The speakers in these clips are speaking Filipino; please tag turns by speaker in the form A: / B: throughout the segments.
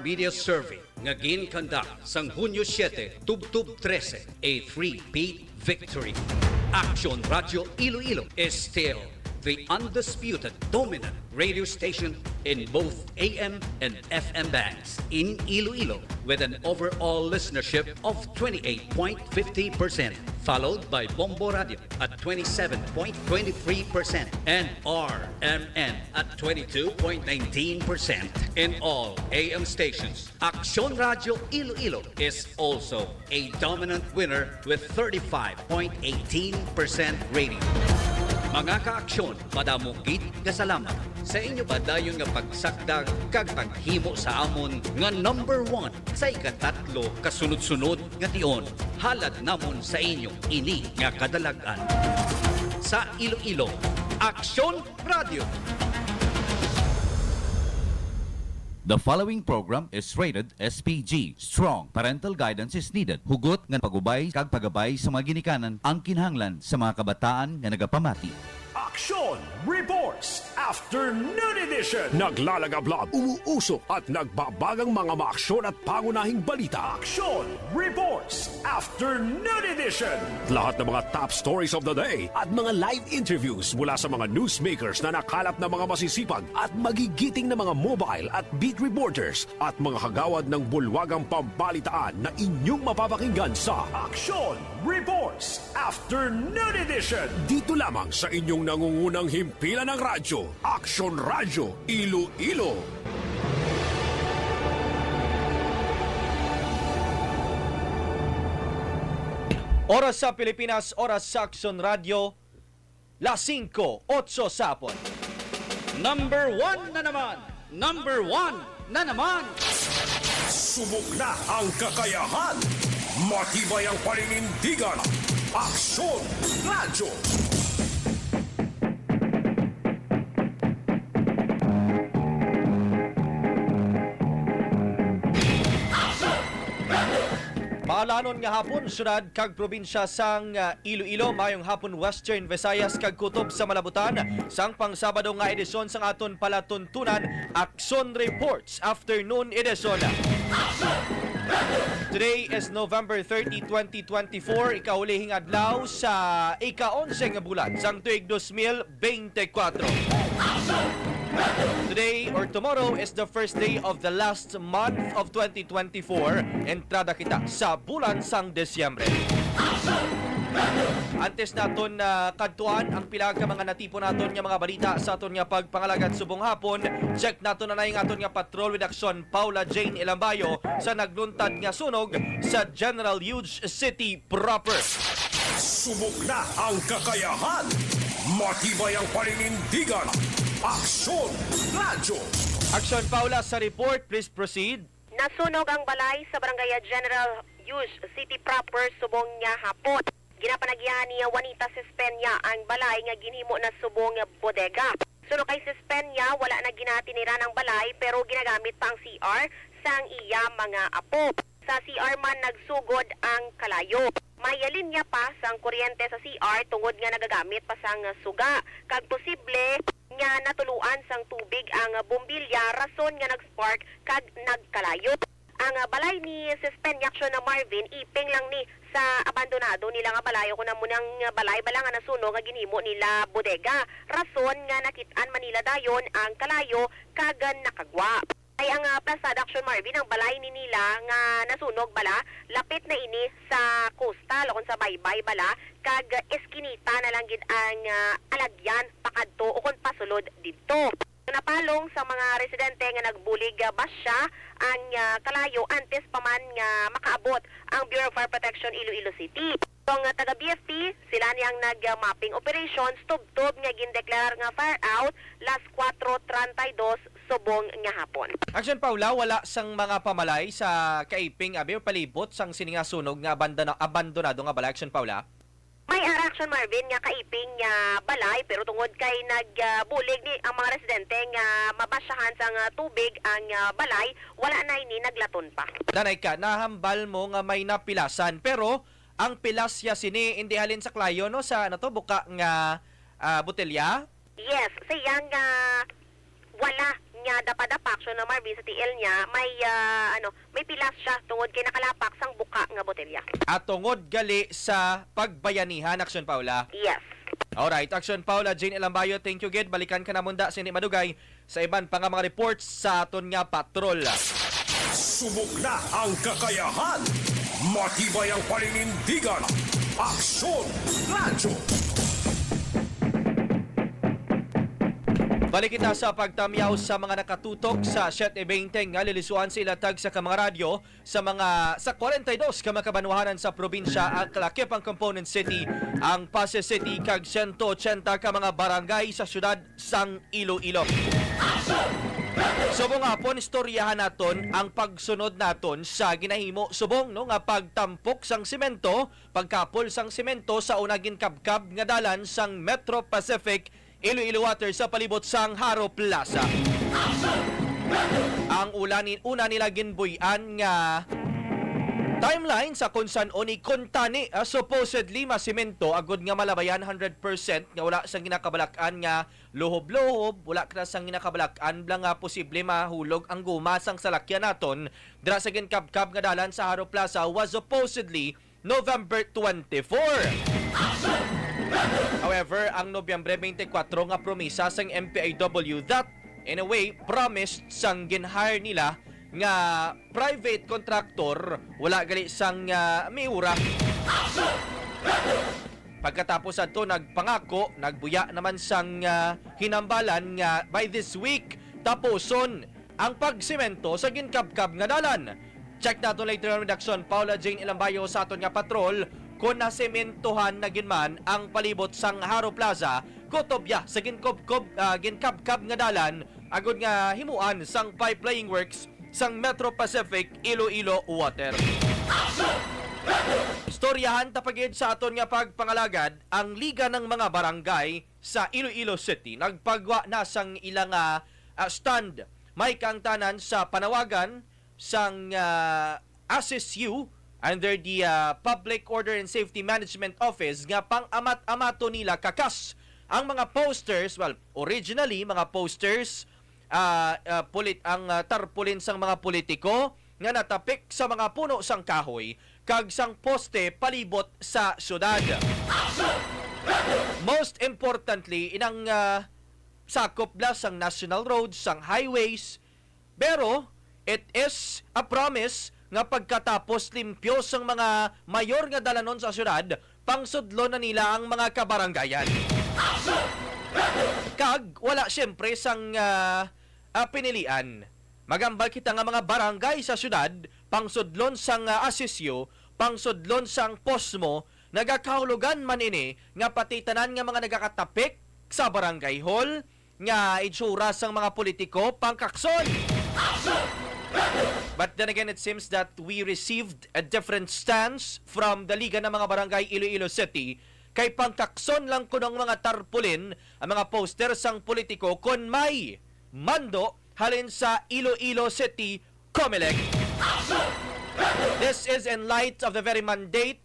A: Media Survey nga ginkandak sang Hunyo 7, Tubtub 13, a 3-peat victory. AKSYON Radio Iloilo is still the undisputed dominant radio station in both AM and FM bands in Iloilo with an overall listenership of 28.50%, followed by Bombo Radio at 27.23% and RMN at 22.19%. In all AM stations, AKSYON Radio Iloilo is also a dominant winner with 35.18% rating. Mga ka-aksyon, madamugid nga salamat sa inyo ba dayon nga pagsakdag kag paghimo sa amon nga number 1 sa ikatatlo kasunod-sunod nga tion. Halad namon sa inyo ini nga kadalagan. Sa Iloilo, AKSYON Radio.
B: The following program is rated SPG. Strong parental guidance is needed. Hugot nga pagubay kag pagabay sa mga ginikanan ang kinahanglan sa mga kabataan nga nagapamati.
C: AKSYON Reports Afternoon Edition. Naglalagablab, umuusok at nagbabagang mga maaksyon at pangunahing balita. AKSYON Reports Afternoon Edition. Lahat ng mga top stories of the day at mga live interviews mula sa mga newsmakers na nakalap na mga masisipag at magigiting na mga mobile at beat reporters at mga kagawad ng bulwagang pambalitaan na inyong mapapakinggan sa AKSYON Reports Afternoon Edition. Dito lamang sa inyong nangungunang himpilan ng radyo, AKSYON Radio Iloilo.
D: Oras sa Pilipinas, oras sa AKSYON Radio, las 5:08 sapon.
A: Number 1 na naman! Number 1 na naman!
C: Subok na ang kakayahan, matibay ang paninindigan, AKSYON Radio.
D: Paalanon nga hapon, syudad kag probinsya sang Iloilo, mayong hapon Western Visayas kag kutob sa Malabutan, sang pang-Sabado nga edisyon sang aton palatuntunan, AKSYON Reports Afternoon Edition. Today is November 30, 2024, ikahulihing adlaw sa ika-11 nga bulan sang tuig 2024. Today or tomorrow is the first day of the last month of 2024. Entrada kita sa bulan sang Desyembre. Antes naton kadtuan ang pila ka mga natipon naton nga mga balita sa aton nga pagpangalagad subong hapon. Check naton na nay nga aton nga patrol with action Paula Jane Ilambayo sa nagluntad nga sunog sa General Hughes City proper.
C: Subok na ang kakayahan, matibay ang paninindigan, AKSYON Radio.
D: Action Paula sa report, please proceed.
E: Nasunog ang balay sa Barangay General Hughes City proper subong nga hapon. Ginapanagyan ni Juanita Sispenya ang balay nga ginhimo na subong bodega. Suno kay Sispenya, wala na ginatinira ng balay pero ginagamit pa ang CR sang iya mga apo. Sa CR man nagsugod ang kalayo. May linya pa sang kuryente sa CR tungod nga nagagamit pa sang suga. Kag posible nga natuluan sang tubig ang bombilya rason nga nag-spark kag nagkalayo. Ang balay ni Sispenya Action na Marvin iping lang ni sa abandonado nila nga balayo ko na munang balay bala nga nasunog nga ginhimo nila bodega. Rason nga nakitaan Manila dayon ang kalayo kag nakagwa. Ay ang Plaza Action Marvin, ang balay ni nila nga nasunog bala, lapit na ini sa coastal o kung sa baybay bala, kag eskinita na lang gid ang alagyan pakadto o kung pasulod dito. Napalong sa mga residente nga nagbulig basya ang kalayo antes pa man nga makaabot ang Bureau of Fire Protection Iloilo City. Ang taga BFP, sila niyang nag-mapping operations, tub-tub nga gindeklarar nga fire out las 4:32 subong nga hapon.
D: Action Paula, wala sang mga pamalay sa kaiping abi palibot sang sininga sunog nga abandonado nga balay. Action Paula.
E: May Action Marvin nga kaiping nga balay pero tungod kay nagbulig ni ang mga residente nga mabasyahan sang tubig ang balay, wala na ini naglaton pa.
D: Danay ka, nahambal mo nga may napilasan pero ang pilasya sini hindi halin sa klayo no sa ano to buka nga botelya?
E: Yes, sayang wala nga dapa-dapa action na Marvin sa TL niya may pilas siya tungod kay nakalapak sang buka nga botelya.
D: At tungod gali sa pagbayanihan, Aksyon Paula.
E: Yes.
D: Alright, Aksyon Paula, Jane Elambayo, thank you gid. Balikan ka na munda sini madugay sa iban pa nga mga reports sa aton nga patrol.
C: Subok na ang kakayahan. Matibay ang paninindigan. Aksyon Radyo.
D: Balik kita sa pagtamyaw sa mga nakatutok sa 7:20 nga lilisuan sa ilatag sa mga radyo sa 42 ka makabanwahanan sa probinsya ang kalakip ang component city, ang Pasay City kag 180 ka mga barangay sa syudad sang Iloilo. Subong hapon istoryahan naton ang pagsunod naton sa ginahimo subong no nga pagtampok sang semento, pagkapol sang semento sa unagin kabkab nga dalan sang Metro Pacific Iloilo Water sa palibot sang Haro Plaza. Ang una nila ginbuyan nga timeline sa kung saan oni kontani supposedly masimento agod nga malabayan 100% nga wala sang ginakabalakan nga luhob-luhob, wala ka sang ginakabalakan blang nga posible mahulog ang guma sang salakyan naton dira sa ginkabkab nga dalan sa Haro Plaza was supposedly November 24. However, ang Nobyembre 24 nga promisa sang MPAW that in a way promised sang ginhire nila nga private contractor wala gali sang miura. Pagkatapos adto nagpangako, nagbuya naman sang hinambalan nga by this week tapuson ang pagsemento sa ginkabkab nga dalan. Check nato later on redaction Paula Jane Elambayo sa aton nga patrol kung nasementohan na ginman ang palibot sang Haro Plaza kutobya sa ginkabkab nga dalan agod nga himuan sang pipelaying works sang Metro Pacific Iloilo Water. Istoryahan tapagid sa aton nga pagpangalagad ang Liga ng mga Barangay sa Iloilo City nagpagwa na sang ilang stand may kaangtanan sa panawagan sang AKSYO under the Public Order and Safety Management Office nga pang-amat-amato nila kakas ang mga posters, well, originally mga posters ang tarpaulin sang mga politiko nga natapik sa mga puno sang kahoy kag sang poste palibot sa syudad. Most importantly, inang sakop la sang national roads, sang highways, pero it is a promise nga pagkatapos limpyo sang mga mayor nga dalanon sa syudad, pangsudlo na nila ang mga kabaranggayan. Kag wala siyempre sang pinilian. Magambal kita nga mga barangay sa syudad, pangsudlon sang AKSYO, pangsudlon sang posmo, nagakahulugan man ini nga pati tanan nga mga nagakatapik sa barangay hall, nga itsura sang mga politiko pangkakson. But then again, it seems that we received a different stance from the Liga ng mga Barangay Iloilo City kay pangkakson lang ko ng mga tarpulin ang mga poster sang politiko kon may mando halin sa Iloilo City Comelec. This is in light of the very mandate,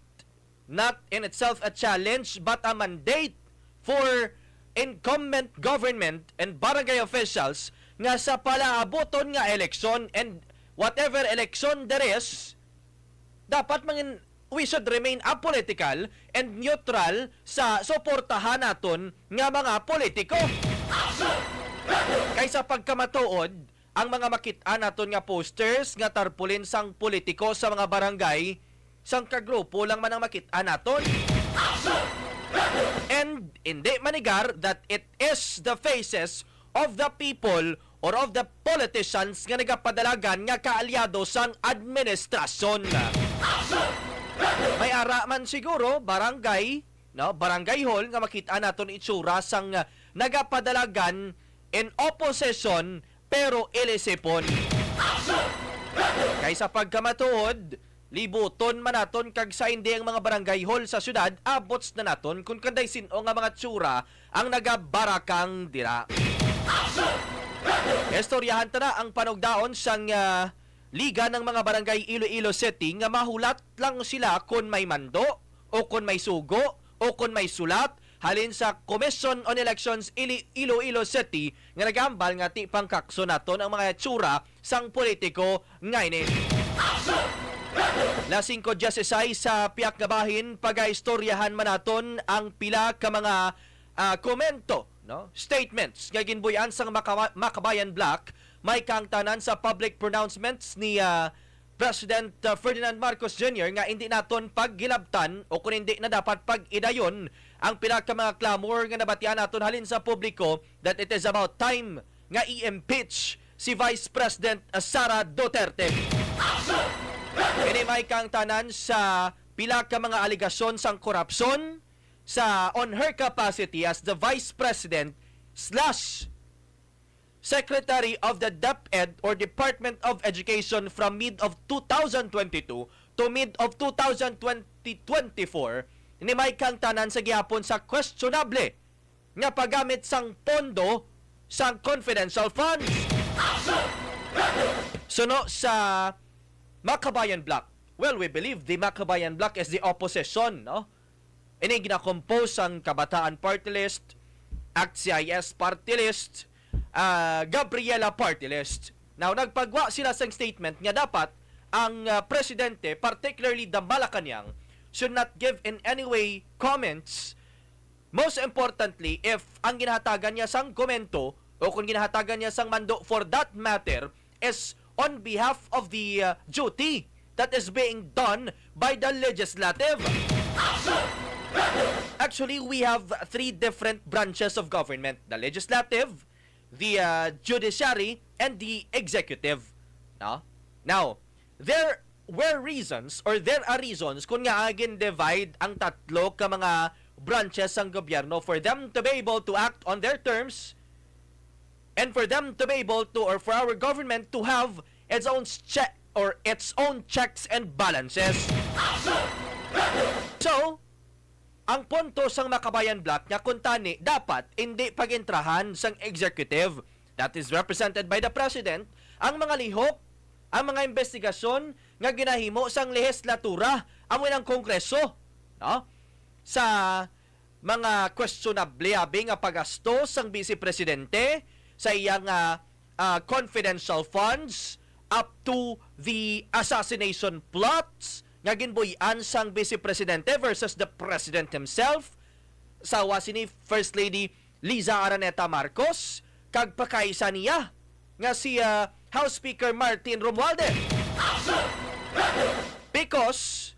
D: not in itself a challenge, but a mandate for incumbent government and barangay officials nga sa palaaboton nga eleksyon and whatever election there is, dapat we should remain apolitical and neutral sa suportahan naton nga mga politiko. Kaysa pagkamatuod, ang mga makit-an naton nga posters nga tarpulin sang politiko sa mga barangay, sang kagrupo lang man ang makit-an naton. And hindi manigar that it is the faces of the people or of the politicians nga nagapadalagan nga kaalyado sang administrasyon. May ara man siguro barangay, no, barangay hall nga makita naton itsura sang nagapadalagan in opposition pero ilisipon. Kaysa pagkamatuod, libuton man naton kag sa hindi ang mga barangay hall sa syudad, abots na naton kung kanday sino nga mga tsura ang nagabarakang dira. Istoryahan ta na ang panugdaon sang Liga ng mga Barangay Iloilo City nga mahulat lang sila kung may mando o kung may sugo o kung may sulat halin sa Commission on Elections Iloilo City nga nagambal nga ti pangkakso naton ang mga tsura sang politiko ngayon. Lasing ko justisay sa piyak nga bahin pagaistoryahan manaton ang pila ka mga komento, no? Statements nga ginbuyan sang Makabayan Black may kangtanan sa public pronouncements ni President Ferdinand Marcos Jr. nga hindi naton paggilabtan o kung hindi na dapat pag-idayon ang pila ka mga clamor nga nabatian naton halin sa publiko that it is about time nga i-impeach si Vice President Sara Duterte. Ini may kangtanan sa pila ka mga aligasyon sang korupsyon sa on her capacity as the Vice President / Secretary of the DepEd or Department of Education from mid of 2022 to mid of 2024. Ini may kangtanan sa gihapon sa questionable nga paggamit sang pondo sang confidential funds. Suno sa Makabayan Black. Well, we believe the Makabayan Black is the opposition, no? Ini gina-compose ang Kabataan Party List, AKSYS Party List, Gabriela Party List. Now, nagpagwa sila sa statement nga dapat ang presidente, particularly the Malacanang, should not give in any way comments. Most importantly, if ang ginahatagan niya sang komento o kung ginahatagan niya sang mando for that matter is on behalf of the duty that is being done by the legislative. Actually, we have 3 different branches of government. The legislative, the judiciary, and the executive. No? Now, there are reasons kung nga agin divide ang tatlo ka mga branches ng gobyerno for them to be able to act on their terms and for them to be able to, or for our government to have its own checks and balances. So, ang punto sang Makabayan Black nga kuntani dapat hindi pagintrahan sang executive that is represented by the president ang mga lihok, ang mga investigasyon nga ginahimo sang lehislatura amo ng kongreso, no? Sa mga questionable abi nga pagasto sang vice presidente sa iyang confidential funds up to the assassination plots nga ginbuy-an sang vice presidente versus the president himself, sa sini First Lady Liza Araneta Marcos kag pakaisa niya nga si House Speaker Martin Romualdez. Because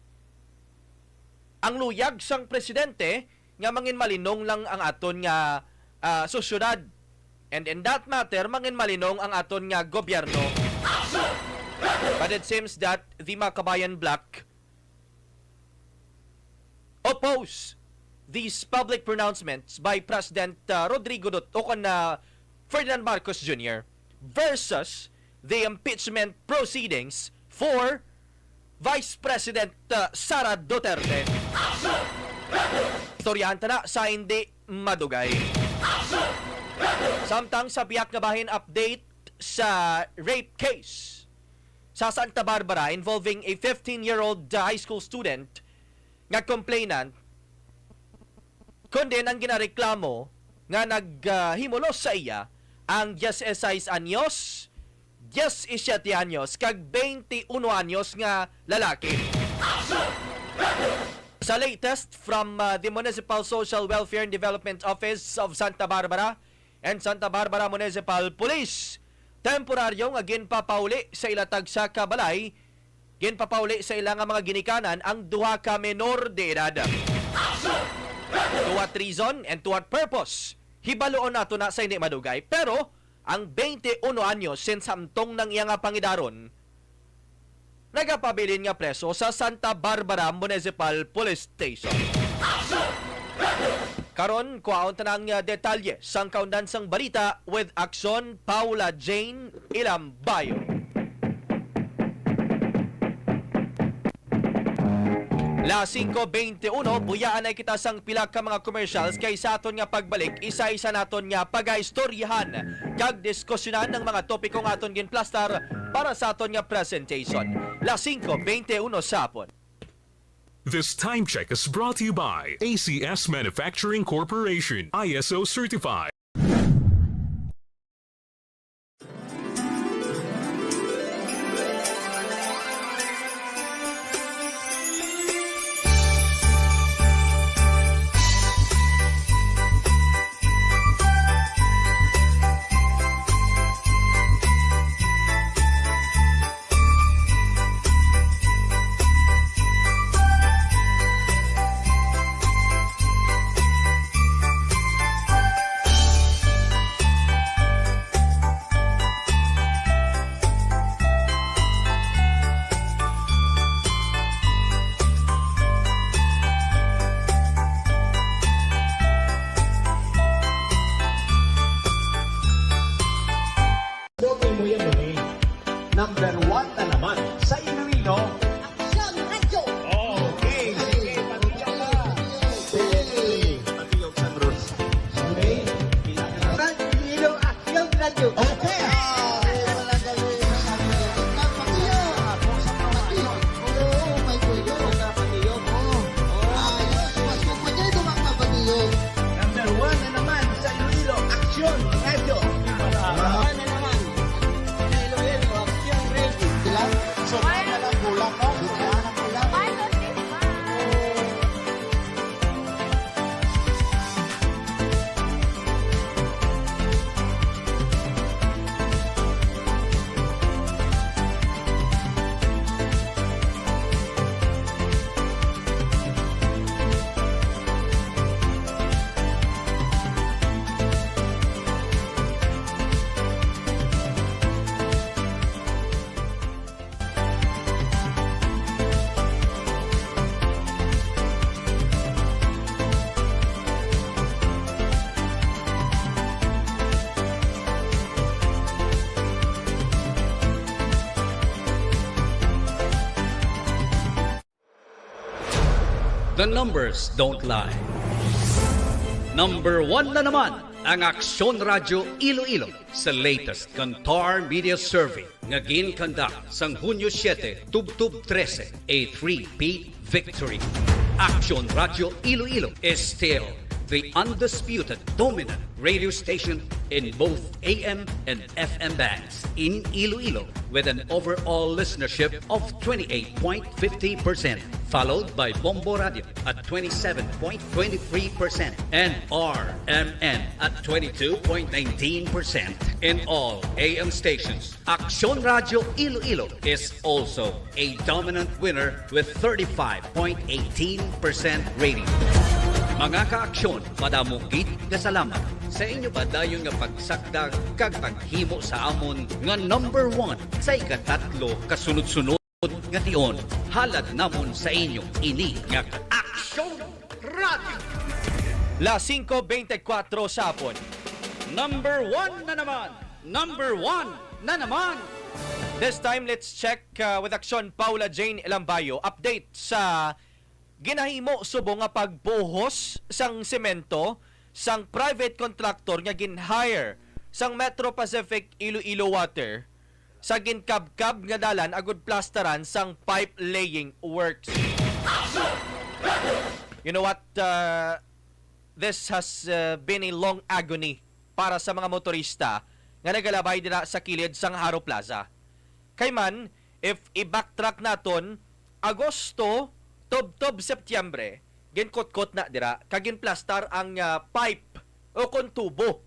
D: ang luyag sang presidente nga mangin malinong lang ang aton nga susyudad, and in that matter mangin malinong ang aton nga gobyerno. But it seems that the Makabayan Black oppose these public pronouncements by President Rodrigo Ferdinand Marcos Jr. versus the impeachment proceedings for Vice President Sara Duterte. Storyahan na sa hindi madugay. Samtang sa biyak nga bahin update sa rape case sa Santa Barbara involving a 15-year-old high school student nga complainant kundi ang ginareklamo nga naghimulos sa iya ang 16 anyos, 17 anyos kag 21 anyos nga lalaki. Sa latest from the Municipal Social Welfare and Development Office of Santa Barbara and Santa Barbara Municipal Police, temporaryo nga ginpapauli sa ilatag sa kabalay, ginpapauli sa ilang mga ginikanan ang duha ka menor de edad. To what reason and to what purpose? Hibaloon nato na sa hindi madugay, pero ang 21 anyos since samtong nang iya nga pangidaron nagapabilin nga preso sa Santa Barbara Municipal Police Station. Karon kuhaon tanang detalye sang kaundansang balita with Aksyon Paula Jane Ilambayo. La 5:21, buyaan ay kita sang pila ka mga commercials kay sa aton nga pagbalik, isa-isa naton nga pagaistoryahan kag diskusyonan ng mga topikong aton ginplastar para sa aton nga presentation. La 5:21 sa hapon.
C: This time check is brought to you by ACS Manufacturing Corporation, ISO certified.
F: Number 1 na naman sa Iloilo.
G: Aksyon Radyo.
F: Okay, sige, patiyok ka. Sige, patiyok sa Bruce. Okay,
G: Iloilo Aksyon Radyo.
F: okay. Wala gagawin na sabi niya.
G: Patiyok. Patiyok. Oo, may patiyok.
F: Patiyok.
G: Ayos, patiyok pa dito mga patiyok.
F: Number 1 na naman sa Iloilo. Aksyon Radio.
G: Ano na naman? Iloilo Aksyon Radio. Sila?
F: So, kaya lang kulang ka.
G: Sila na pula.
A: The numbers don't lie. Number 1 na naman ang Aksyon Radyo Iloilo sa latest Kantar Media Survey nga ginkandak sang Hunyo 7, Tubtub 13, a 3-peat victory. Aksyon Radyo Iloilo is still the undisputed dominant radio station in both AM and FM bands in Iloilo with an overall listenership of 28.50%, followed by Bombo Radio at 27.23% and RMN at 22.19% in all AM stations. Aksyon Radio Iloilo is also a dominant winner with 35.18% rating. Mga kaaksyon, madamo gid nga salamat sa inyo ba dayon nga pagsagdag kag paghimo sa amon nga number 1 sa ikatatlo kasunod-sunod nga tion. Halad namon sa inyo ini nga Aksyon Radio.
D: La 5:24 sa hapon.
A: Number 1 na naman. Number 1 na naman.
D: This time, let's check with Aksyon Paula Jane Elambayo. Update sa ginahimo subong nga pagbuhos sang semento sang private contractor nga gin-hire sang Metro Pacific Iloilo Water sa ginkabkab nga dalan agud plasteran sang pipe laying works. You know what? This has been a long agony para sa mga motorista nga nagalabay dira sa kilid sang Haro Plaza. Kay man, if i-backtrack naton, Agosto, Tob Setyembre, ginkot-kot na dira, kagin plastar ang pipe o kon tubo.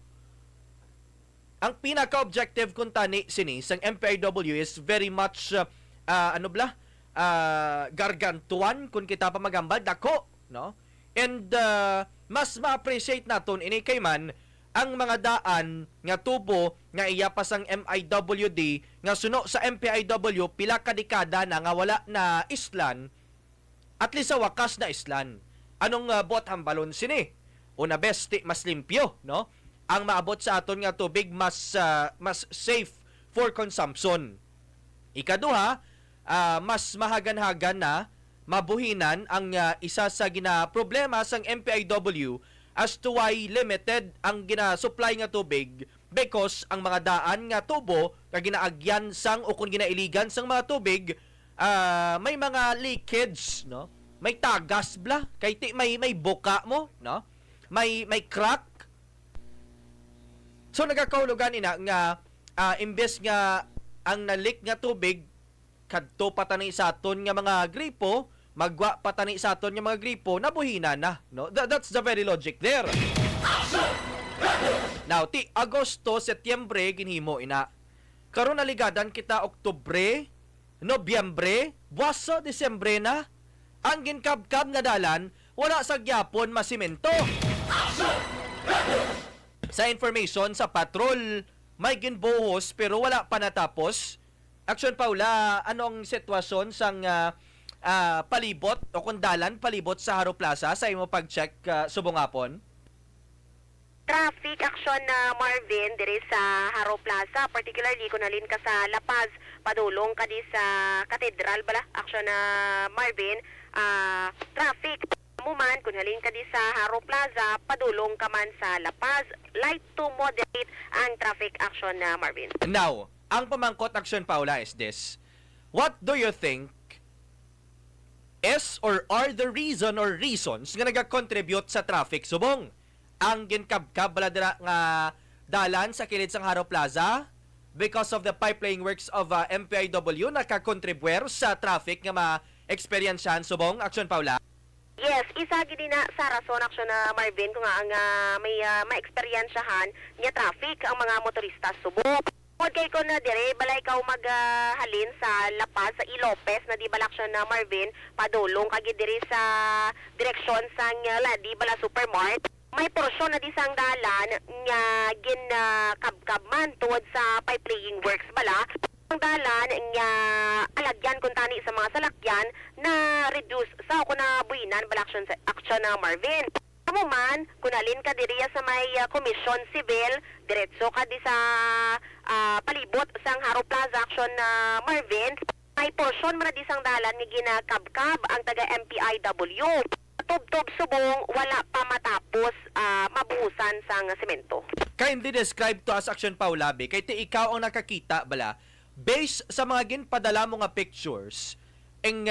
D: Ang pinaka-objective kung tani sini sang MPIW is very much gargantuan kung kita pa magambal dako, no? And mas ma-appreciate naton ini kay man ang mga daan nga tubo nga iyapas ang MIWD nga suno sa MPIW pila ka dekada na nga wala na islan, at least sa wakas na islan. Anong bot hambalon sini? Una besti mas limpyo, no? Ang maabot sa aton nga tubig mas safe for consumption. Ikaduha, mas mahagan-hagan na mabuhinan ang isa sa gina-problema sang MPIW as to why limited ang gina-supply nga tubig because ang mga daan nga tubo nga ginaagyan sang o kung ginailigan sang mga tubig may mga leakage, no? may tagas bla, kay may buka mo, no? May crack. So nagakahulugan ina nga imbes nga ang nalik nga tubig kadto patani sa aton nga mga gripo, magwa patani sa aton nga mga gripo, nabuhina na, no? That's the very logic there. Now, ti Agosto, Setyembre ginhimo ina. Karon naligadan kita Oktubre, Nobyembre, buwas sa Disyembre na. Ang ginkabkab nga dalan wala sa gyapon masimento. Sa information sa patrol, may ginbuhos pero wala pa natapos. Action Paula, anong sitwasyon sang palibot o kundalan palibot sa Haro Plaza sa imo pag-check subong hapon?
E: Traffic action na Marvin diri sa Haro Plaza, particularly kung halin ka sa La Paz, padulong ka di sa Cathedral bala, action na Marvin, traffic mo man kung halin ka di sa Haro Plaza, padulong ka man sa La Paz, light to moderate ang traffic action na Marvin.
D: Now, ang pamangkot action Paula is this. What do you think is or are the reason or reasons nga nagakontribute sa traffic subong? Ang ginkabkab bala dira nga dalan sa kilid sang Haro Plaza because of the pipelaying works of MPIW nakakontribuer sa traffic nga ma-experiencehan subong action Paula?
E: Yes, isa gid na sa rason action na Marvin kung nga ang may ma-experiensyahan nga traffic ang mga motorista subok. Kung kay ko na dire balay ikaw maghalin sa La Paz sa Ilopez na di balaksyon na Marvin padulong kagi diri sa direksyon sang Ladi bala Supermart. May porsyon na di sang dalan nga ginakabkab man tuwod sa pipelaying works bala. Ang dalan nga alagyan kung tani sa mga salakyan na reduce sa ako na buinan balaksyon sa action na Marvin. Amo man, kung alin ka diriya sa may komisyon civil, diretso ka di sa palibot sang Haro Plaza action na Marvin, may porsyon man na di sang dalan nga ginakabkab ang taga MPIW. Tub-tub subong, wala pa matapos mabuhusan sang semento.
D: Kindly describe to us action Paula, be, kay ti ikaw ang nakakita bala based sa mga ginpadala mo nga pictures ang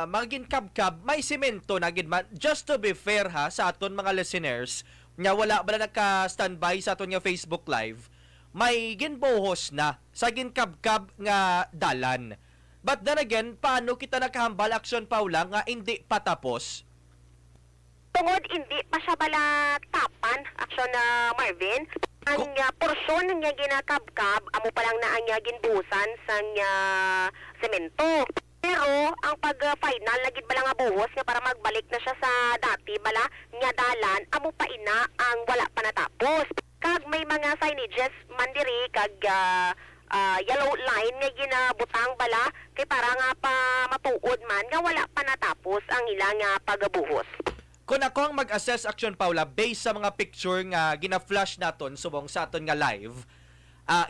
D: mga ginkabkab may semento na gid man. Just to be fair ha sa aton mga listeners nga wala bala naka-standby sa aton nga Facebook Live, may ginbuhos na sa ginkabkab nga dalan. But then again, paano kita nakahambal action Paula nga hindi patapos?
E: Tungod hindi pa siya bala tapan action na Marvin. Ang porsyon nga ginakabkab amo pa lang na ang ginbuhusan sang semento. Pero ang pag-final nagid bala nga buhos nga para magbalik na siya sa dati bala nga dalan amo pa ina ang wala pa natapos. Kag may mga signages man diri kag yellow line nga ginabutang bala kay para nga pa matuod man nga wala pa natapos ang ilang pagbuhos.
D: Kung ako ang mag-assess action Paula based sa mga picture nga gina-flash naton subong sa aton nga live,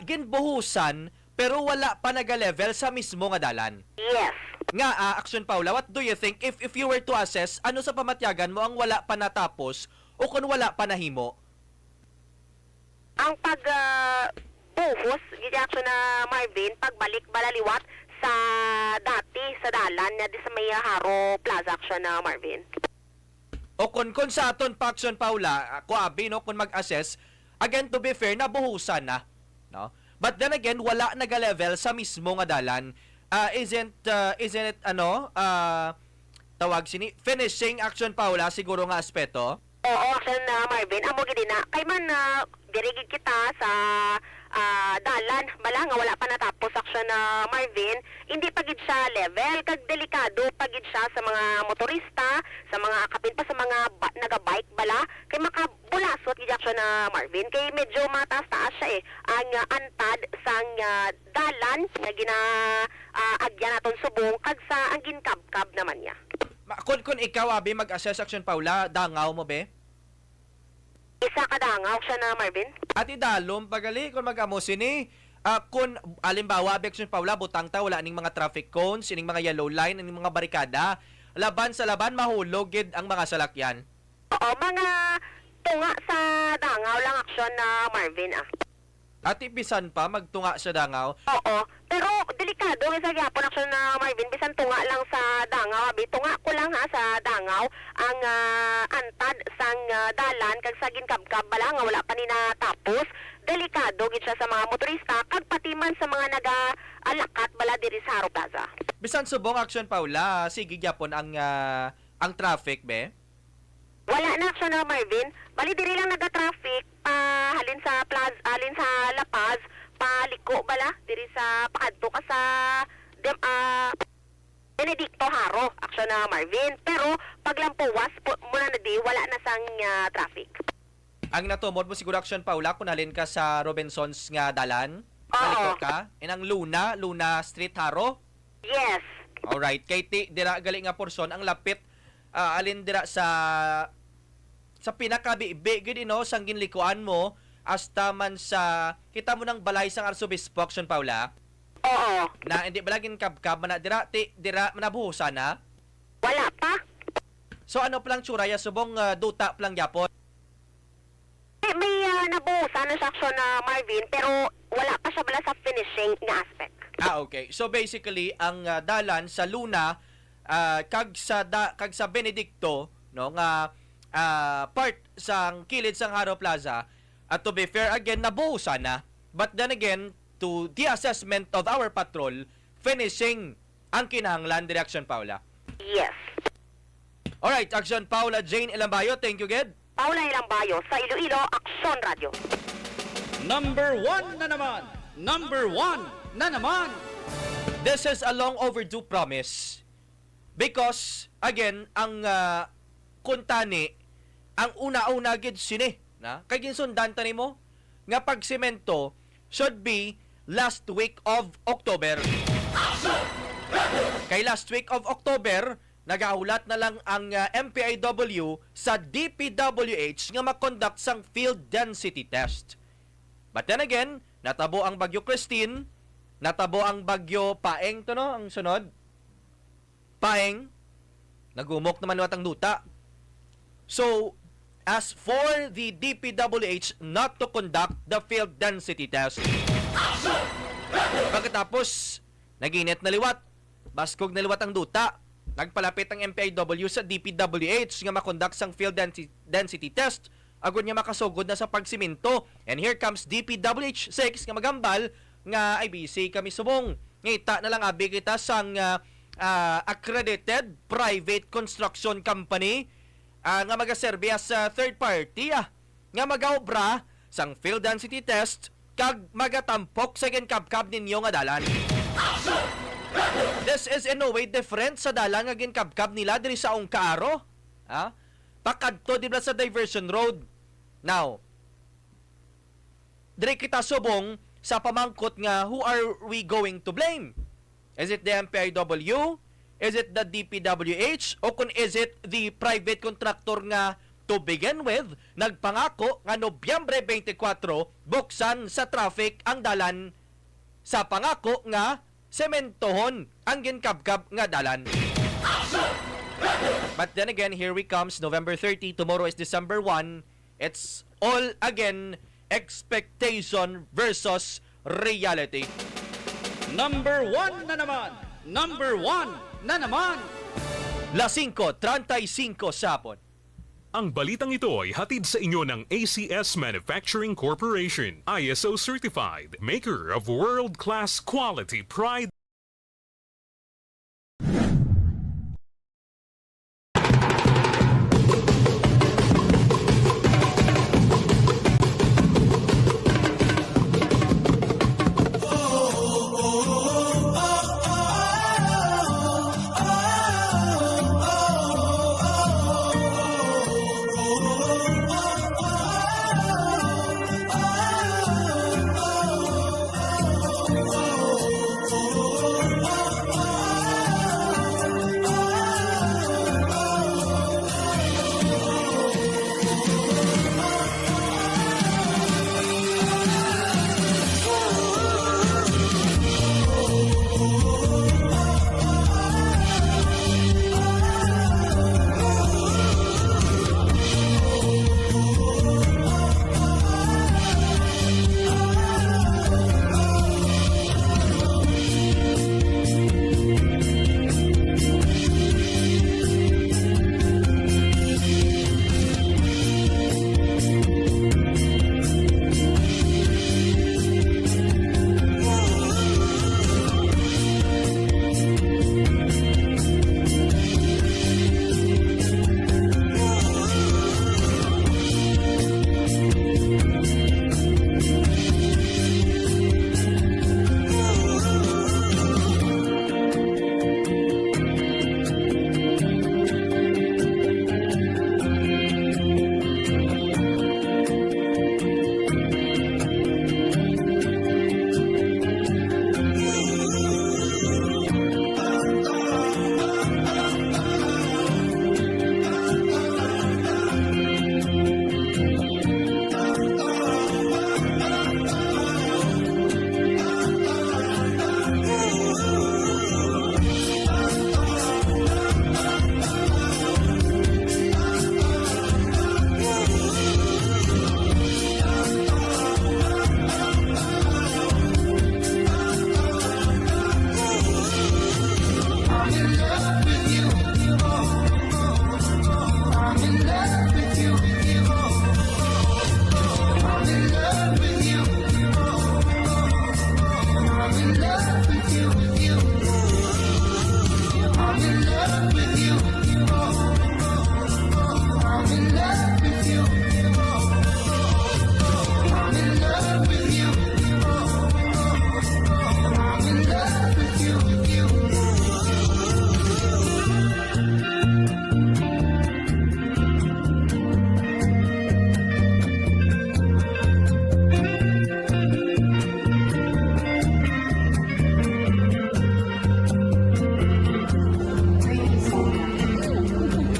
D: ginbuhusan pero wala pa naga-level sa mismo nga dalan.
E: Yes.
D: Nga action Paula, what do you think if you were to assess ano sa pamatyagan mo ang wala pa natapos o kung wala pa nahimo?
E: Ang pagbuhos gid action na Marvin pagbalik balaliwat sa dati sa dalan na di sa may Haro Plaza action na Marvin.
D: O kung sa aton pa action Paula, kuabi no kung mag-assess, again to be fair nabuhusan na, no? But then again, wala naga-level sa mismo nga dalan. Isn't it tawag sini finishing action Paula siguro nga aspeto?
E: Oo, action na Marvin, amo gid na kay man dirigid kita sa dalan bala nga wala pa natapos action na Marvin, hindi pa gid siya level kag delikado pa gid siya sa mga motorista, sa mga kapin pa sa mga naga-bike bala kay makabulasot gid action na Marvin kay medyo mataas-taas siya ang antad sang dalan nga agyan naton subong kag sa ang ginkabkab naman niya.
D: Kung ikaw abi mag-assess action Paula, dangaw mo be?
E: Isa ka dangaw siya na Marvin.
D: At idalom pagali kung mag-amo sini. Kung alimbawa action Paula butang ta wala ning mga traffic cones, ining mga yellow line, ining mga barikada, laban sa laban mahulog gid ang mga salakyan.
E: Oo, mga tunga sa dangaw lang action na Marvin
D: At bisan pa magtunga sa dangaw.
E: Oo, pero delikado sa gyapon action na Marvin bisan tunga lang sa dangaw, abi tunga ko lang ha sa dalan kag sa ginkabkab bala nga wala pa ni natapos, delikado gid siya sa mga motorista kag pati man sa mga nag-alakat bala diri sa Haro Plaza.
D: Bisan subong action Paula, sige gyapon ang traffic be.
E: Wala na action na Marvin, bali diri lang naga-traffic halin sa plaza, halin sa La Paz, paliko bala diri sa pakadto ka sa Benedicto Haro, action na Marvin. Pero paglampuwas muna na di wala na sang traffic.
D: Ang natumod mo siguro action Paula kung halin ka sa Robinsons nga dalan.
E: Oo.
D: Paliko ka. Inang Luna Street Haro.
E: Yes.
D: Alright, kay dira gali nga porson ang lapit alin dira sa pinakabibi gid no sang ginlikuan mo hasta man sa kita mo ng balay sang Arsobispo action Paula.
E: Oo.
D: Na hindi balagin kabkab man dira dira manabuhusan na.
E: Wala pa.
D: So ano pa lang tsuraya subong duta pa lang gyapon.
E: May nabuhusan na sa action na Marvin pero wala pa siya bala sa finishing nga aspect.
D: Okay. So basically ang dalan sa Luna kag sa Benedicto no nga part sang kilid sang Haro Plaza at to be fair again nabuhusan na. But then again to the assessment of our patrol, finishing ang kinahanglan direction Paula.
E: Yes.
D: Alright, action Paula Jane Elambayo, thank you Ged.
E: Paula Ilambayo sa Iloilo, Aksyon Radio.
A: Number 1 na naman! Number 1 na naman!
D: This is a long overdue promise because again ang kuntani ang una-una gid sini na kay ginsundan tani mo nga pagsemento should be last week of October. Kay last week of October, nagahulat na lang ang MPIW sa DPWH nga mag-conduct sang field density test. But then again, natabo ang Bagyo Christine, natabo ang Bagyo Paeng to no, ang sunod. Paeng, nagumok naman watang duta. So, as for the DPWH not to conduct the field density test, pagkatapos, naginit na liwat, baskog na liwat ang duta, nagpalapit ang MPIW sa DPWH nga makonduct sang field density test, agon nga makasugod na sa pagsiminto. And here comes DPWH 6 nga magambal nga IBC kami subong. Ngita na lang abi kita sang accredited private construction company nga magaserbi as third party nga magaobra sang field density test kag magatampok sa ginkabkab ninyo nga dalan. This is in no way different sa dalan nga ginkabkab nila diri sa Ongkaaro. Pakadto di ba sa diversion road. Now, diri kita subong sa pamangkot nga who are we going to blame? Is it the MPIW? Is it the DPWH? O kung is it the private contractor nga to begin with, nagpangako nga Nobyembre 24 buksan sa traffic ang dalan sa pangako nga sementohon ang ginkabkab nga dalan. But then again, here we comes November 30, tomorrow is December 1. It's all again expectation versus reality.
A: Number 1 na naman! Number 1 na naman!
D: Las 5:35 sapon.
C: Ang balitang ito ay hatid sa inyo ng ACS Manufacturing Corporation, ISO certified, maker of world-class quality pride.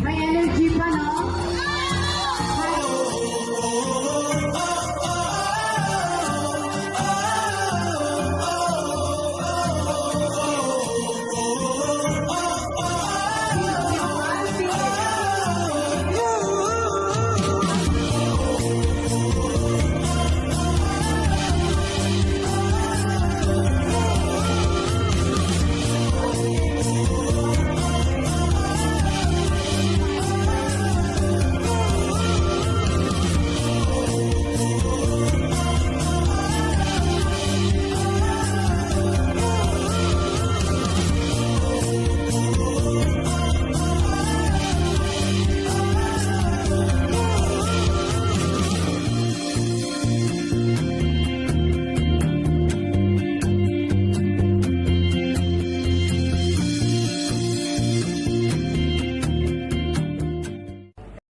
H: May energy pa, no?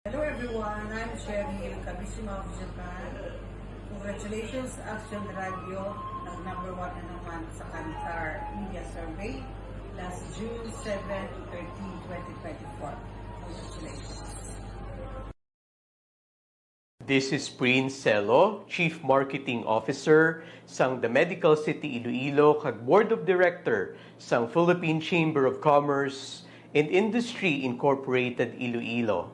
I: Hello everyone, I'm Sherry Kabisima of Japan. Congratulations Action Radio, nag-number 1 na naman sa Kantar Media Survey last June 7 to 13, 2024. Congratulations.
J: This is Prince Celo, Chief Marketing Officer sang The Medical City Iloilo kag Board of Director sang Philippine Chamber of Commerce and Industry Incorporated Iloilo.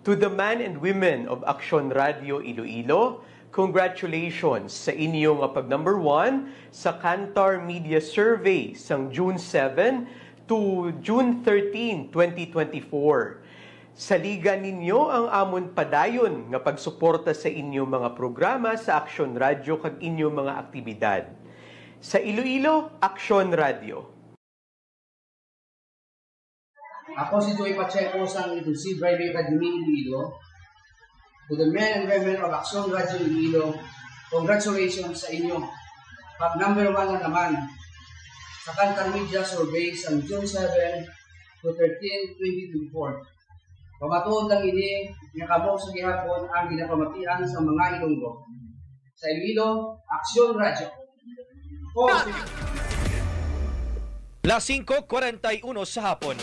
J: To the men and women of AKSYON Radio Iloilo, congratulations sa inyong pag-number 1 sa Kantar Media Survey sang June 7 to June 13, 2024. Saligan ninyo ang amon padayon nga pagsuporta sa inyong mga programa sa AKSYON Radio kag inyong mga aktibidad. Sa Iloilo, AKSYON Radio.
K: Ako si Joey Pacheco sa Abusive Radio Academy Iloilo. To the men and women of AKSYON Radio Iloilo, congratulations sa inyo. Pag-number 1 na naman sa Kantar Media Survey sa June 7 to 13, 2024. Pamatuod lang ini, nga kamo sa gihapon ang ginapamatian sa mga Ilonggo. Sa Iloilo, AKSYON Radio.
D: Las 5:41 sa hapon.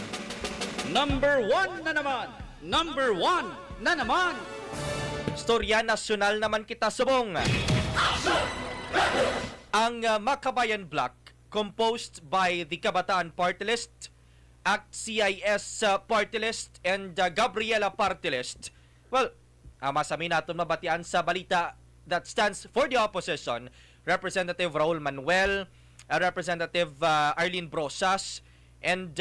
A: Number 1 na naman! Number 1 na naman!
D: Storya nasyonal naman kita subong. Ang Makabayan Block, composed by the Kabataan Party List, AKSYS Party List, and Gabriela Party List. Well, masami natin mabatian sa balita that stands for the opposition, Representative Raul Manuel, Representative Arlene Brosas, and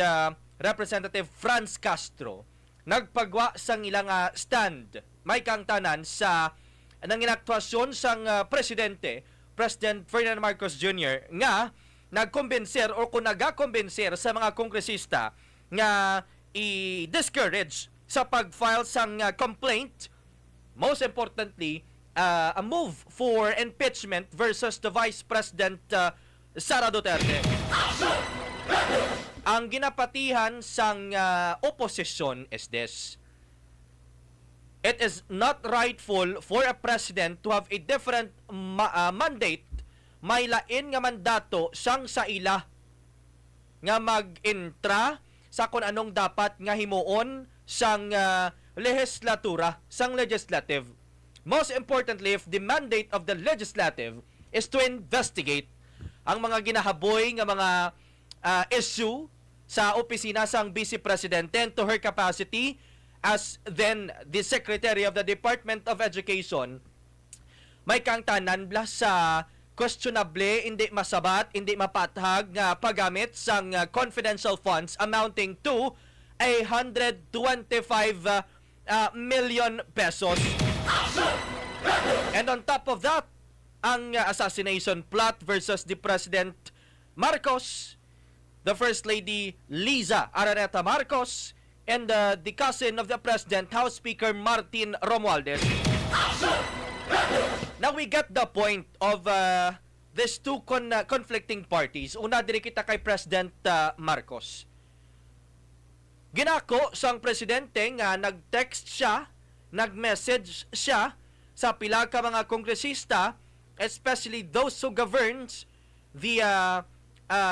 D: Representative Franz Castro. Nagpagwa sang ilang stand, may kang tanan sa nanginaktuasyon sang presidente, President Ferdinand Marcos Jr. nga nagkombenser o kung nagakombenser sa mga kongresista nga i-discourage sa pag-file sang complaint, most importantly, a move for impeachment versus the Vice President Sara Duterte. Ang ginapatihan sang opposition is this: it is not rightful for a president to have a different mandate, may lain nga mandato sang sa ila nga mag-intra sa kung anong dapat nga himuon sang legislatura, sang legislative. Most importantly, if the mandate of the legislative is to investigate ang mga ginahaboy nga mga issue sa opisina sang Vice Presidente and to her capacity as then the Secretary of the Department of Education, may kang tanan bla sa questionable, hindi masabat, hindi mapathag nga paggamit sang confidential funds amounting to 125 million pesos. And on top of that, ang assassination plot versus the President Marcos, the First Lady Liza Araneta Marcos, and the cousin of the President, House Speaker Martin Romualdez. Now we get the point of these two conflicting parties. Una diri kita kay President Marcos. Ginako sang presidente nga nag-text siya, nag-message siya sa pila ka mga kongresista, especially those who governs the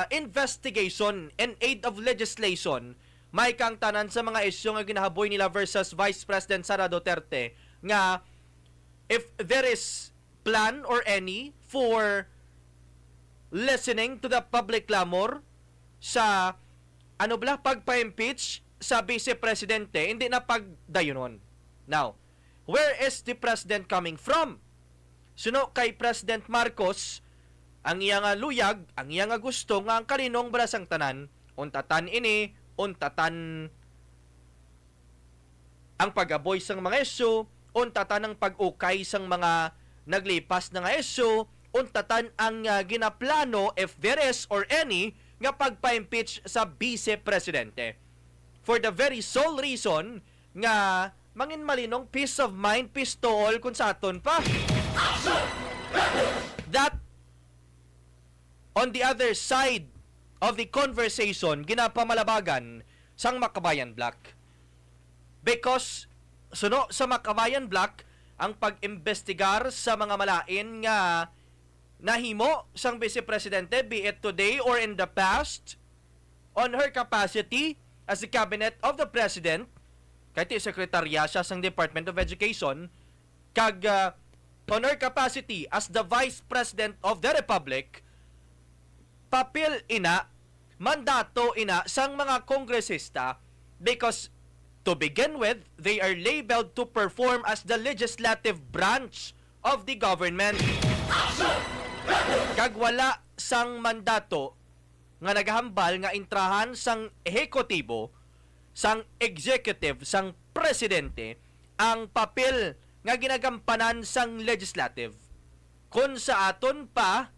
D: investigation and aid of legislation, may kang tanan sa mga isyu nga ginahaboy nila versus Vice President Sara Duterte, nga if there is plan or any for listening to the public clamor sa pagpa-impeach sa Vice Presidente, hindi na pagdayunon. Now, where is the President coming from? Suno kay President Marcos, ang iyang luyag, ang iyang gusto nga ang kalinong brasang tanan, untatan ini, untatan ang pag-aboy sang mga isyu, untatan ang pag-ukay sang mga naglipas na nga isyu, untatan ang ginaplano, if there is or any, nga pagpa-impeach sa Vice Presidente. For the very sole reason nga mangin malinong peace of mind, peace to all kung sa aton pa. That on the other side of the conversation ginapamalabagan sang Makabayan Black. Because suno sa Makabayan Black ang pag-imbestigar sa mga malain nga nahimo sang Vice Presidente, be it today or in the past, on her capacity as the cabinet of the President, kahit sekretarya siya sang Department of Education, kag on her capacity as the Vice President of the Republic, papel ina, mandato ina sang mga kongresista, because to begin with, they are labeled to perform as the legislative branch of the government. Kag wala sang mandato nga naghambal nga intrahan sang ehekutibo, sang executive, sang presidente, ang papel nga ginagampanan sang legislative. Kung sa aton pa,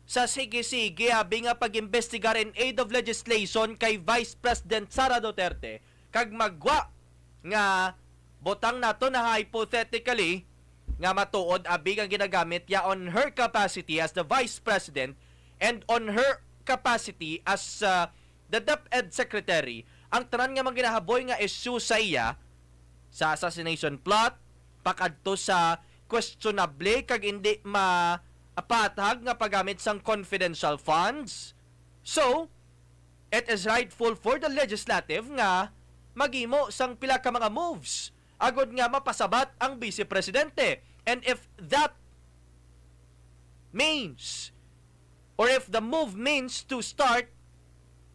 D: sa sige-sige abi nga pag-investigar in aid of legislation kay Vice President Sara Duterte, kag magwa nga botang nato na hypothetically nga matuod abi nga ginagamit ya on her capacity as the Vice President and on her capacity as the DepEd Secretary, ang tanan nga maginahaboy nga issue sa iya sa assassination plot, pakadto sa questionable kag hindi mapatag nga paggamit sang confidential funds. So, it is rightful for the legislative nga magimo sang pila ka mga moves agod nga mapasabat ang Vice Presidente. And if that means, or if the move means to start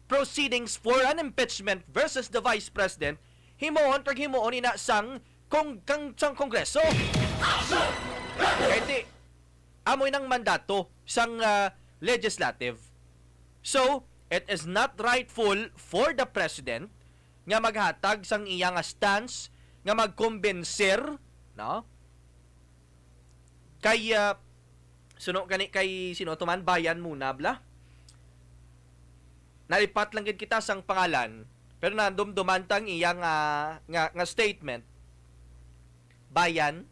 D: proceedings for an impeachment versus the Vice President, himuon ina sang Kongreso. Kaya amoy ng mandato sang legislative. So, it is not rightful for the President nga maghatag sang iyang stance, nga magkumbensir, no? Kay sino tuman bayan muna bla. Nalipat lang gid kita sang pangalan, pero nandumdumantang iyang nga statement. Bayan.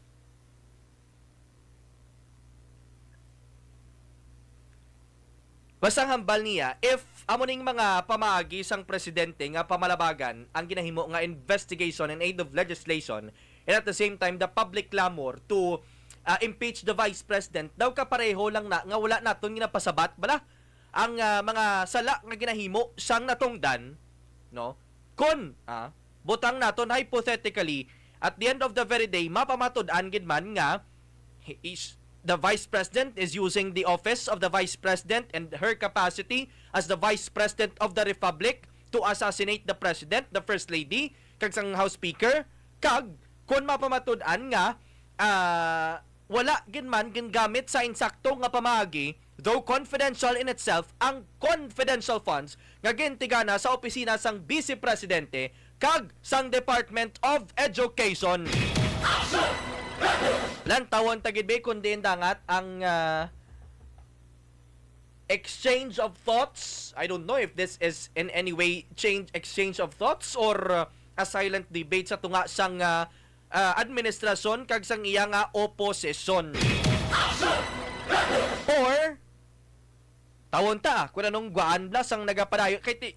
D: Basta hambal niya, if amuning mga pamaagi sang presidente nga pamalabagan ang ginahimo nga investigation and aid of legislation, and at the same time the public clamor to impeach the Vice President, daw kapareho lang na nga wala naton ginapasabat bala ang mga sala nga ginahimo sang natungdan, no? Kun butang naton hypothetically at the end of the very day mapamatud-an gid man nga the Vice President is using the office of the Vice President and her capacity as the Vice President of the Republic to assassinate the President, the First Lady, kag sang House Speaker, kag kun mapamatud-an nga wala ginman gingamit sa insakto nga pamaagi, though confidential in itself, ang confidential funds nga gintigana sa opisina sang Vice Presidente kag sang Department of Education. Lantawon tagid be kundi dangat ang exchange of thoughts. I don't know if this is in any way exchange of thoughts or a silent debate sa tunga sang administrasyon kag sang iya nga oposisyon. Or tawon ta kung anong guan bla sang nagapadayon kay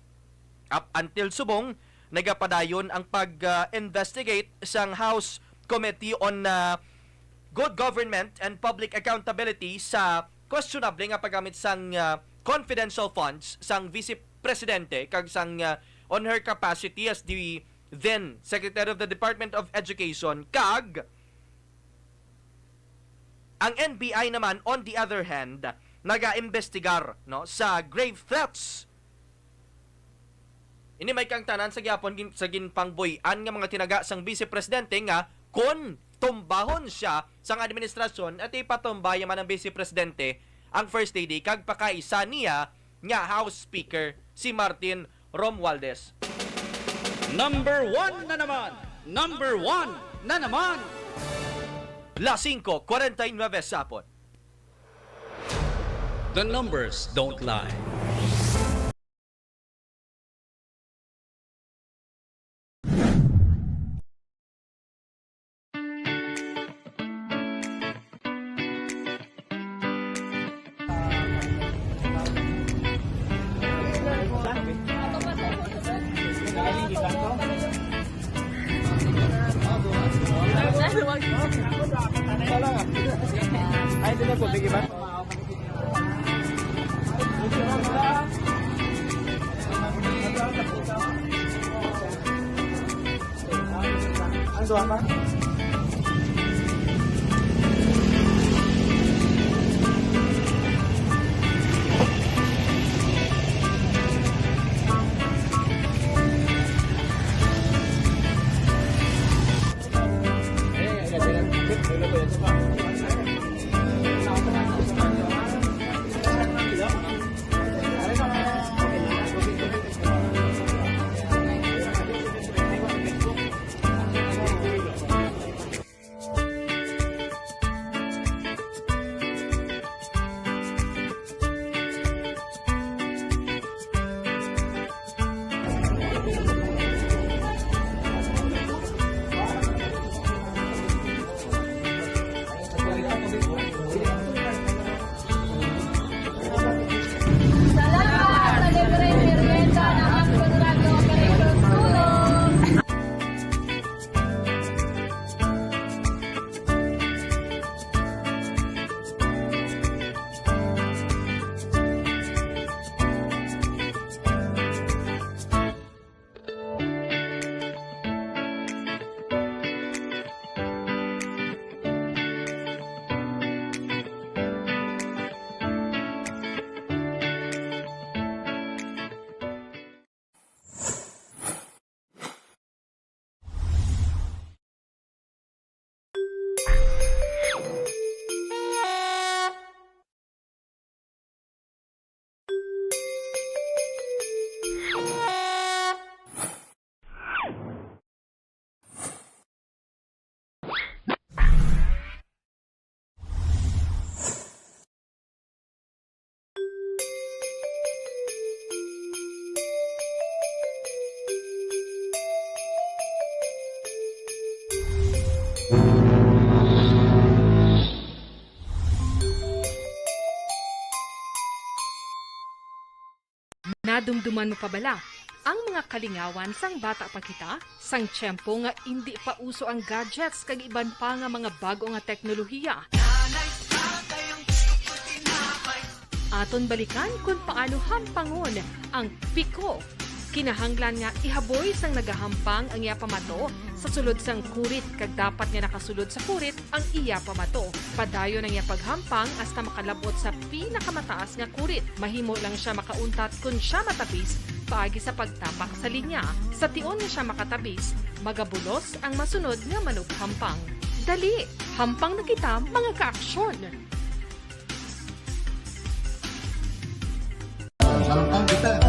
D: up until subong nagapadayon ang pag-investigate sang House Committee on Good Government and Public Accountability sa questionable nga paggamit sang confidential funds sang Vice Presidente kag sang on her capacity as the then Secretary of the Department of Education kag ang NBI naman on the other hand naga-investigar no sa grave threats. Ini may kang tanan sa gyapon sa ginpangboy-an nga mga tinaga sang Vice Presidente nga kon tumbahon siya sang administrasyon at ipatumbay man ang Vice Presidente ang First Lady kag pakaisa niya nga House Speaker si Martin Romualdez.
A: Number 1 na naman! Number 1 na naman!
D: Las 5:49 sapon.
A: The numbers don't lie.
F: Ay, ito na po, bigay ba? Ang doon ba?
L: Nadumduman mo pa bala? Ang mga kalingawan sang bata pa kita, sang tiyempo nga hindi pa uso ang gadgets kag iban pa nga mga bago nga teknolohiya. Aton balikan kung paano hampangon ang piko. Kinahanglan nga ihaboy sang nagahampang ang iya pamato sa sulod sang kurit kag dapat nga nakasulod sa kurit ang iya pamato. Padayon ang iya paghampang hasta makalabot sa pinakamataas nga kurit. Mahimo lang siya makauntat kung siya matapis paagi sa pagtapak sa linya. Sa tion nga siya makatabis, magabulos ang masunod nga manughampang. Dali, hampang na kita mga ka-aksyon.
F: Hampang kita.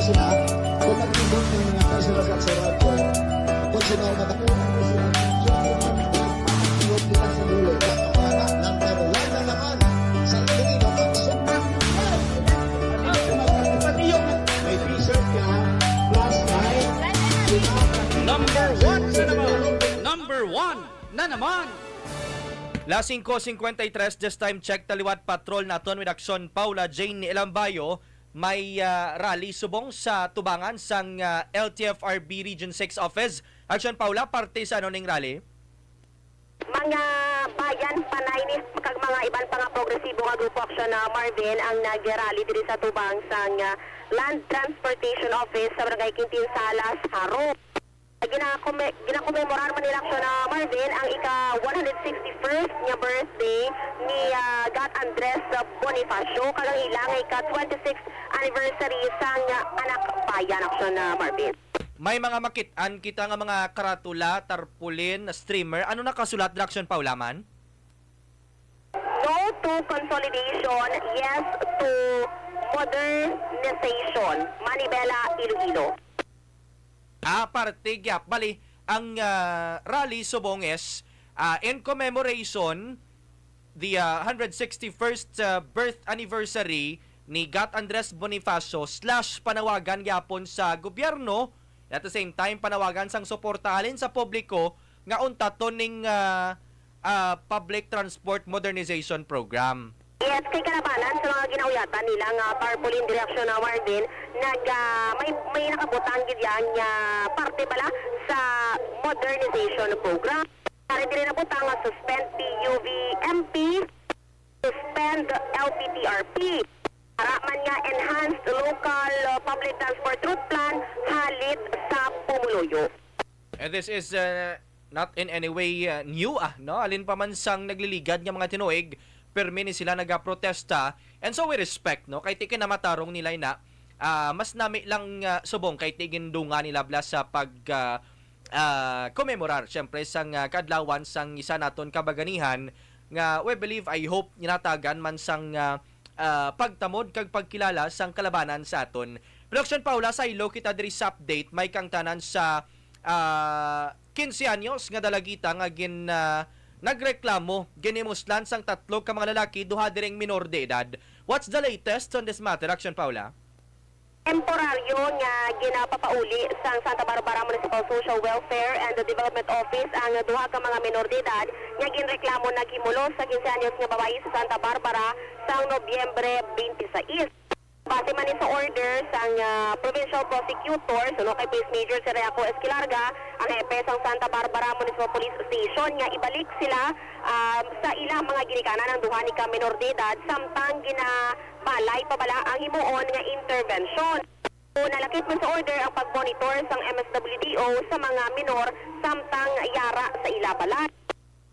F: Sila, kung nag-ibig ng mga personal sa aksarat ko, kung sila ang matakunan ko sila, kung kita sa dulo, number 1 na naman, sa
A: na naman!
D: La 5:53, this time check taliwat patrol naton with Aksyon Paula Jane Elambayo. May rally subong sa tubangan sang LTFRB Region 6 Office. Aksyon Paula, parte sa ning rally?
E: Mga bayan panay ni kag mga iban pa nga progresibo nga grupo aksyon na Marvin ang nag-rally diri sa tubang sang Land Transportation Office sa Barangay Quintin Salas, Haro. Ginakomemorar man nila aksyon na Marvin ang ika-161st niya birthday ni God Andres Bonifacio kag ang ilang ika-26th anniversary sang anak bayan aksyon na Marvin.
D: May mga makitaan kita nga mga karatula, tarpaulin, streamer. Ano nakasulat na Aksyon Paula man?
E: No to consolidation, yes to modernization. Manibela, Iloilo.
D: Parte gyap. Bali, ang rally subong is in commemoration the 161st birth anniversary ni Gat Andres Bonifacio / panawagan gyapon sa gobyerno. At the same time, panawagan sang suportahalin sa publiko nga unta to ning public transport modernization program.
E: Yes, kay kalabanan sa mga ginauyatan nila nga tarpaulin direksyon na Marvin, may nakabutang gid yan nga parte pala sa modernization program. Para dili na butang nga suspend PUVMP, suspend LPTRP. Para man nga enhanced local public transport route plan halit sa Pumuluyo.
D: And this is not in any way new no? Alin pa man sang nagliligad nga mga tinuig, permi ni sila nagaprotesta. And so we respect, no? Kay tikin na matarong nila na mas nami lang subong kay tigin dunga nila bla sa pag commemorar syempre sang kadlawan sang isa naton kabaganihan nga we believe, I hope ninatagan man sang pagtamod kag pagkilala sang kalabanan sa aton. Production Paula, sa ilo kita diri sa update, may kang tanan sa 15 anyos nga dalagita nga nagreklamo ginimuslan sang tatlo ka mga lalaki duha diring minor de edad. What's the latest on this matter, Action Paula?
E: Temporaryo nga ginapapauli sang Santa Barbara Municipal Social Welfare and the Development Office ang duha ka mga minor de edad nga ginreklamo naghimulos sa 15 anyos nga babae sa Santa Barbara sang Nobyembre 26. Base man sa order sang Provincial Prosecutor suno kay Police Major Seriaco Esquilarga ang hepe sang Santa Barbara Municipal Police Station nga ibalik sila sa ilang mga ginikanan ng duha ni ka minor de edad samtang ginabalay pa bala ang himuon nga intervention. Nalakip man sa order ang pag-monitor sang MSWDO sa mga minor samtang yara sa ilabalay.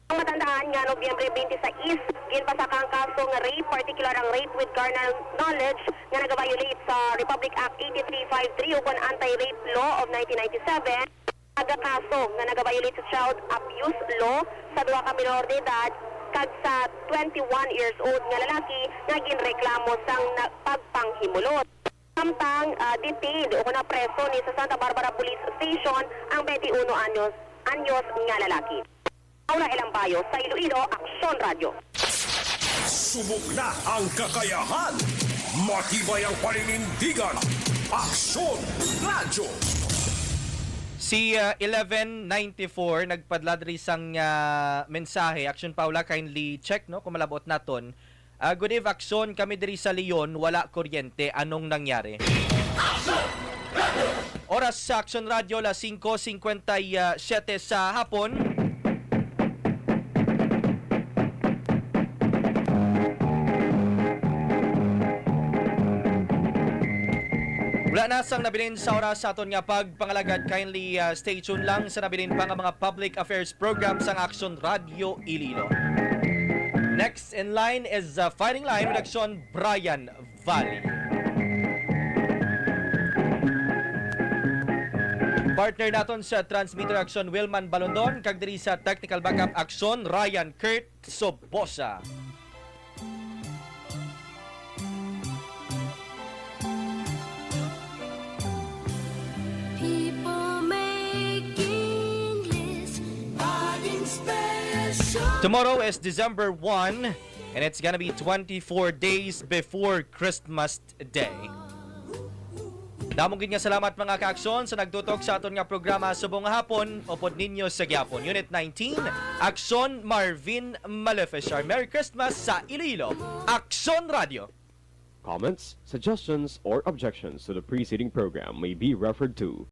E: Ang matandaan nga Nobyembre 26, ginpasakang kaso nga rape, particular ang rape with carnal knowledge nga nag-violate sa Republic Act 8353 o Anti-Rape Law of 1997. Kaso nga nag-violate sa Child Abuse Law sa duha ka minor de edad kag sa 21 years old nga lalaki nga ginreklamo sang pagpanghimulot. Samtang detained o na preso ni sa Santa Barbara Police Station ang 21 anyos nga lalaki. Paula Elambayo sa Iloilo, Aksyon Radio.
C: Subok na ang kakayahan. Matibay ang paninindigan. Aksyon Radio.
D: Si 1194 nagpadla diri sang mensahe. Action Paula, kindly check no kung malabot naton. Good eve, Aksyon, kami diri sa Leon, wala kuryente. Anong nangyari? Oras sa Aksyon Radio, la 5:57 sa hapon. Wala na sang nabilin sa oras sa aton nga pagpangalagad. Kindly stay tuned lang sa nabilin pa nga mga public affairs program sang Aksyon Radio Iloilo. Next in line is Fighting Line with Aksyon Brian Valley. Partner naton sa transmitter Aksyon Wilman Balondon, kag diri sa technical backup Aksyon Ryan Kurt Sobosa. Tomorrow is December 1 and it's gonna be 24 days before Christmas Day. Damong gid nga salamat mga kaaksyon sa nagtutok sa aton nga programa subong nga hapon. Upod ninyo sa gyapon. Unit 19, Aksyon Marvin Maleficent. Merry Christmas sa Iloilo. Aksyon Radio.
M: Comments, suggestions, or objections to the preceding program may be referred to